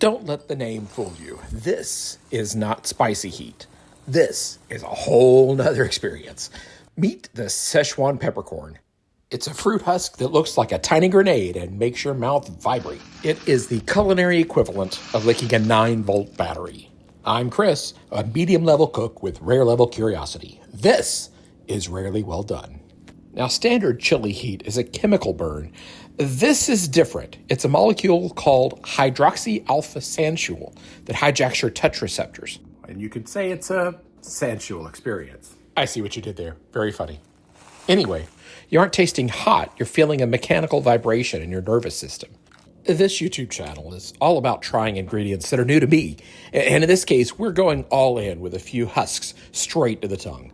Don't let the name fool you. This is not spicy heat. This is a whole nother experience. Meet the Szechuan Peppercorn. It's a fruit husk that looks like a tiny grenade and makes your mouth vibrate. It is the culinary equivalent of licking a 9-volt battery. I'm Chris, a medium-level cook with rare-level curiosity. This is rarely well done. Now, standard chili heat is a chemical burn. This is different. It's a molecule called hydroxy-alpha-sensual that hijacks your touch receptors. And you could say it's a sensual experience. I see what you did there. Very funny. Anyway, you aren't tasting hot. You're feeling a mechanical vibration in your nervous system. This YouTube channel is all about trying ingredients that are new to me. And in this case, we're going all in with a few husks straight to the tongue.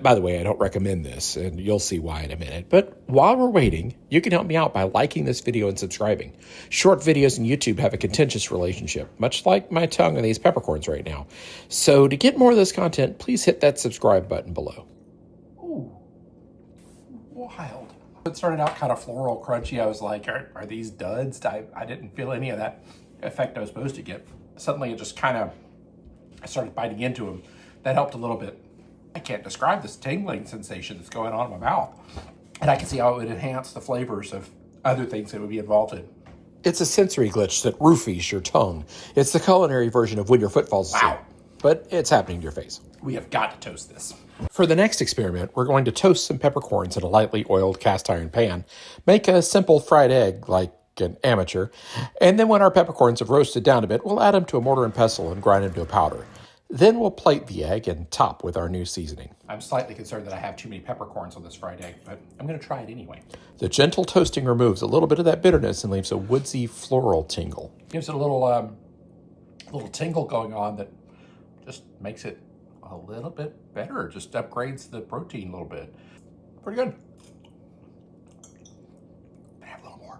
By the way, I don't recommend this, and you'll see why in a minute. But while we're waiting, you can help me out by liking this video and subscribing. Short videos on YouTube have a contentious relationship, much like my tongue and these peppercorns right now. So to get more of this content, please hit that subscribe button below. Ooh, wild. It started out kind of floral, crunchy. I was like, are these duds? I didn't feel any of that effect I was supposed to get. Suddenly it just I started biting into them. That helped a little bit. I can't describe this tingling sensation that's going on in my mouth. And I can see how it would enhance the flavors of other things that would be involved in. It's a sensory glitch that roofies your tongue. It's the culinary version of when your foot falls asleep. Wow. But it's happening to your face. We have got to toast this. For the next experiment, we're going to toast some peppercorns in a lightly oiled cast iron pan. Make a simple fried egg like an amateur. And then when our peppercorns have roasted down a bit, we'll add them to a mortar and pestle and grind them to a powder. Then we'll plate the egg and top with our new seasoning. I'm slightly concerned that I have too many peppercorns on this fried egg, but I'm going to try it anyway. The gentle toasting removes a little bit of that bitterness and leaves a woodsy floral tingle. Gives it a little tingle going on that just makes it a little bit better. Just upgrades the protein a little bit. Pretty good. I have a little more.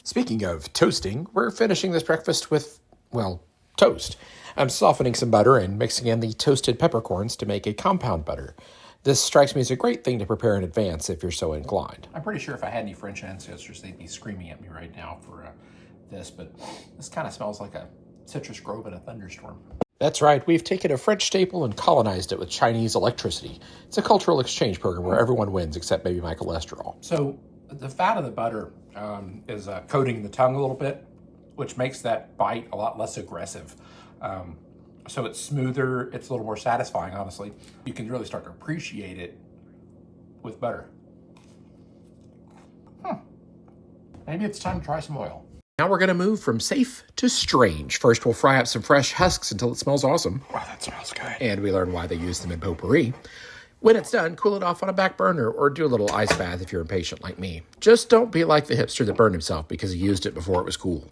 Speaking of toasting, we're finishing this breakfast with, well, toast. I'm softening some butter and mixing in the toasted peppercorns to make a compound butter. This strikes me as a great thing to prepare in advance if you're so inclined. I'm pretty sure if I had any French ancestors, they'd be screaming at me right now for this, but this kind of smells like a citrus grove in a thunderstorm. That's right, we've taken a French staple and colonized it with Chinese electricity. It's a cultural exchange program where everyone wins except maybe my cholesterol. So the fat of the butter is coating the tongue a little bit, which makes that bite a lot less aggressive. So it's smoother, it's a little more satisfying, honestly. You can really start to appreciate it with butter. Maybe it's time to try some oil. Now we're gonna move from safe to strange. First, we'll fry up some fresh husks until it smells awesome. Wow, that smells good. And we learn why they use them in potpourri. When it's done, cool it off on a back burner or do a little ice bath if you're impatient like me. Just don't be like the hipster that burned himself because he used it before it was cool.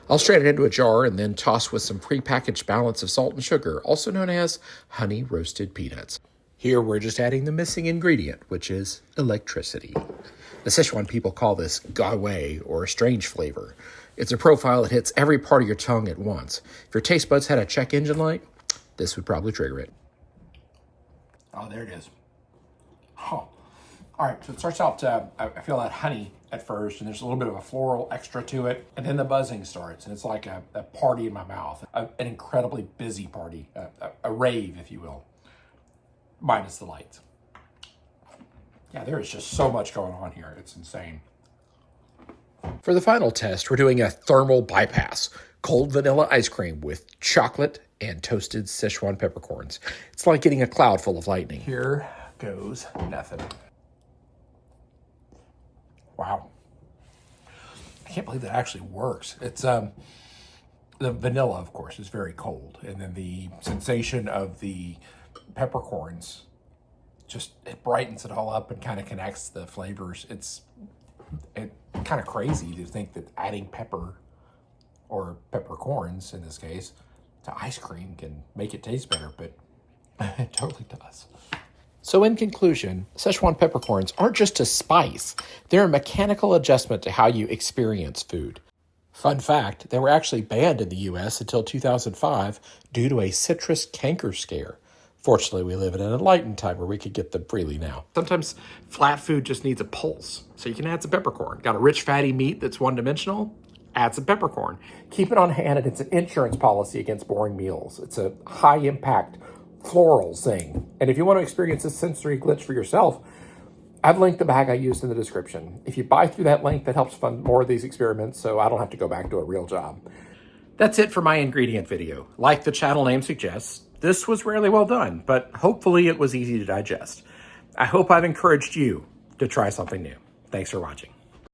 I'll strain it into a jar and then toss with some prepackaged balance of salt and sugar, also known as honey roasted peanuts. Here we're just adding the missing ingredient, which is electricity. The Sichuan people call this gawei, or a strange flavor. It's a profile that hits every part of your tongue at once. If your taste buds had a check engine light, this would probably trigger it. Oh, there it is. Oh. All right, so it starts out, I feel that honey at first, and there's a little bit of a floral extra to it, and then the buzzing starts, and it's like a party in my mouth, an incredibly busy party, a rave, if you will, minus the lights. Yeah, there is just so much going on here. It's insane. For the final test, we're doing a thermal bypass, cold vanilla ice cream with chocolate and toasted Szechuan peppercorns. It's like getting a cloud full of lightning. Here goes nothing. Wow. I can't believe that actually works. It's the vanilla, of course, is very cold. And then the sensation of the peppercorns, it brightens it all up and kind of connects the flavors. It's kind of crazy to think that adding pepper, or peppercorns in this case, to ice cream can make it taste better, but it totally does. So in conclusion, Szechuan peppercorns aren't just a spice. They're a mechanical adjustment to how you experience food. Fun fact, they were actually banned in the US until 2005 due to a citrus canker scare. Fortunately, we live in an enlightened time where we could get them freely now. Sometimes flat food just needs a pulse, so you can add some peppercorn. Got a rich fatty meat that's one-dimensional? Add some peppercorn. Keep it on hand, and it's an insurance policy against boring meals. It's a high-impact floral thing. And if you want to experience this sensory glitch for yourself, I've linked the bag I used in the description. If you buy through that link, that helps fund more of these experiments so I don't have to go back to a real job. That's it for my ingredient video. Like the channel name suggests, this was rarely well done, but hopefully it was easy to digest. I hope I've encouraged you to try something new. Thanks for watching.